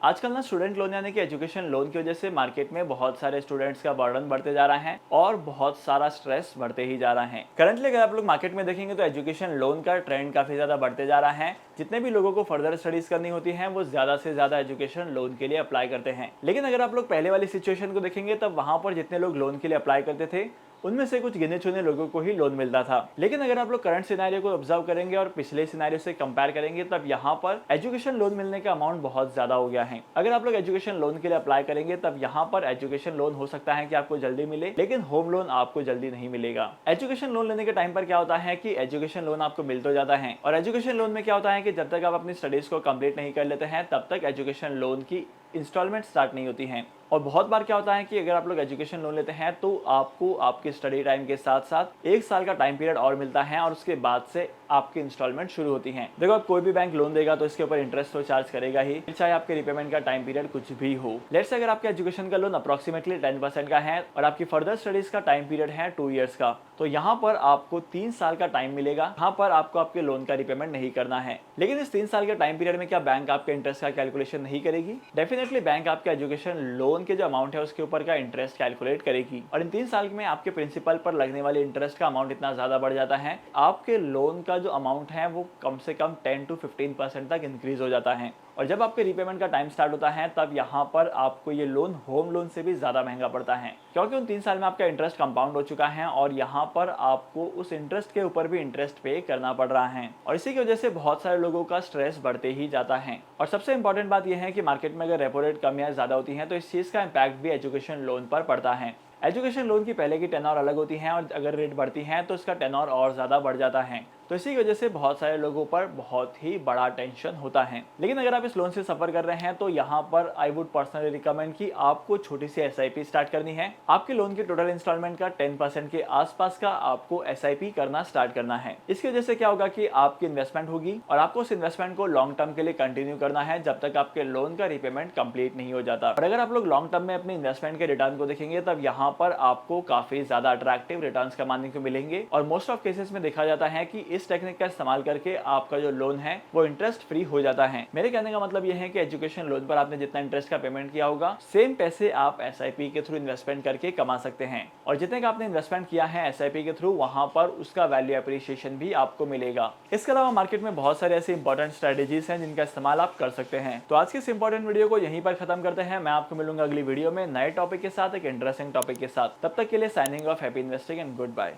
आजकल ना student loan यानी कि एजुकेशन लोन की वजह से मार्केट में बहुत सारे स्टूडेंट्स का बर्डन बढ़ते जा रहा है और बहुत सारा स्ट्रेस बढ़ते ही जा रहा है। करंटली अगर आप लोग मार्केट में देखेंगे तो एजुकेशन लोन का ट्रेंड काफी ज्यादा बढ़ते जा रहा है। जितने भी लोगों को फर्दर स्टडीज करनी होती है वो ज्यादा से ज्यादा एजुकेशन लोन के लिए अप्लाई करते हैं। लेकिन अगर आप लोग पहले वाली सिचुएशन को देखेंगे तब वहां पर जितने लोग लोन के लिए अप्लाई करते थे उनमें से कुछ गिने चुने लोगों को ही लोन मिलता था। लेकिन अगर आप लोग करंट सिनेरियो को ऑब्जर्व करेंगे और पिछले सिनेरियो से कंपेयर करेंगे तब यहाँ पर एजुकेशन लोन मिलने का अमाउंट बहुत ज्यादा हो गया है। अगर आप लोग एजुकेशन लोन के लिए अप्लाई करेंगे तब यहाँ पर एजुकेशन लोन हो सकता है कि आपको जल्दी मिले, लेकिन होम लोन आपको जल्दी नहीं मिलेगा। एजुकेशन लोन लेने के टाइम पर क्या होता है कि एजुकेशन लोन आपको मिल तो जाता है, और एजुकेशन लोन में क्या होता है कि जब तक आप अपनी स्टडीज को कंप्लीट नहीं कर लेते हैं तब तक एजुकेशन लोन की इंस्टॉलमेंट स्टार्ट नहीं होती हैं। और बहुत बार क्या होता है कि अगर आप लोग एजुकेशन लोन लेते हैं तो आपको आपके स्टडी टाइम के साथ साथ 1 साल का टाइम पीरियड और मिलता है और उसके बाद से आपकी इंस्टॉलमेंट शुरू होती है। देखो, आप कोई भी बैंक लोन देगा तो इसके ऊपर इंटरेस्ट तो चार्ज करेगा ही, चाहे आपके रिपेमेंट का टाइम पीरियड कुछ भी हो। लेट्स से अगर आपके एजुकेशन का लोन अप्रोक्सीमेटली 10% का है और आपकी फर्दर स्टडीज का टाइम पीरियड है 2 ईयर्स का, तो यहाँ पर आपको 3 साल का टाइम मिलेगा। यहाँ पर आपको आपके लोन का रिपेमेंट नहीं करना है। लेकिन इस 3 साल के टाइम पीरियड में क्या बैंक आपके इंटरेस्ट का कैलकुलेशन नहीं करेगी? डेफिनेटली बैंक आपके एजुकेशन लोन के जो अमाउंट है उसके ऊपर का इंटरेस्ट कैलकुलेट करेगी, और इन 3 साल में आपके प्रिंसिपल पर लगने वाले इंटरेस्ट का अमाउंट इतना ज्यादा बढ़ जाता है, आपके लोन का जो अमाउंट है वो कम से कम 10 to 15% तक इंक्रीज हो जाता है। और जब आपके रीपेमेंट का टाइम स्टार्ट होता है तब यहाँ पर आपको ये लोन होम लोन से भी ज्यादा महंगा पड़ता है, क्योंकि उन 3 साल में आपका इंटरेस्ट कंपाउंड हो चुका है और यहाँ पर आपको उस इंटरेस्ट के ऊपर भी इंटरेस्ट पे करना पड़ रहा है। और इसी की वजह से बहुत सारे लोगों का स्ट्रेस बढ़ते ही जाता है। और सबसे इंपॉर्टेंट बात यह है कि मार्केट में अगर रेपो रेट कम या ज्यादा होती है तो इस चीज का इम्पैक्ट भी एजुकेशन लोन पर पड़ता है। एजुकेशन लोन की पहले की टेनर अलग होती है और अगर रेट बढ़ती है तो इसका टेनर और ज्यादा बढ़ जाता है। तो इसी की वजह से बहुत सारे लोगों पर बहुत ही बड़ा टेंशन होता है। लेकिन अगर आप इस लोन से सफर कर रहे हैं तो यहाँ पर आई वुड पर्सनली रिकमेंड कि आपको छोटी सी एसआईपी स्टार्ट करनी है। आपके लोन के टोटल इंस्टॉलमेंट का 10% के आसपास का आपको एसआईपी करना स्टार्ट करना है। इसकी वजह से क्या होगा कि आपकी इन्वेस्टमेंट होगी और आपको उस इन्वेस्टमेंट को लॉन्ग टर्म के लिए कंटिन्यू करना है जब तक आपके लोन का रिपेमेंट कंप्लीट नहीं हो जाता। और अगर आप लोग लॉन्ग टर्म में अपने इन्वेस्टमेंट के रिटर्न को देखेंगे तब यहाँ पर आपको काफी ज्यादा अट्रैक्टिव रिटर्न्स कमाने को मिलेंगे। और मोस्ट ऑफ केसेस में देखा जाता है कि इस टेक्निक का इस्तेमाल करके आपका जो लोन है वो इंटरेस्ट फ्री हो जाता है। मेरे कहने का मतलब यह है कि एजुकेशन लोन पर आपने जितना इंटरेस्ट का पेमेंट किया होगा सेम पैसे आप एसआईपी के थ्रू इन्वेस्टमेंट करके कमा सकते हैं, और जितने का आपने इन्वेस्टमेंट किया है एसआईपी के थ्रू वहां पर उसका वैल्यू अप्रिशिएशन भी आपको मिलेगा। इसके अलावा मार्केट में बहुत सारे ऐसे इंपॉर्टेंट स्ट्रेटेजीज हैं जिनका इस्तेमाल आप कर सकते हैं। तो आज की इस इंपॉर्टेंट वीडियो को यहीं पर खत्म करते हैं। मैं आपको मिलूंगा अगली वीडियो में नए टॉपिक के साथ, एक इंटरेस्टिंग टॉपिक के साथ। तब तक के लिए signing off, happy investing and good bye.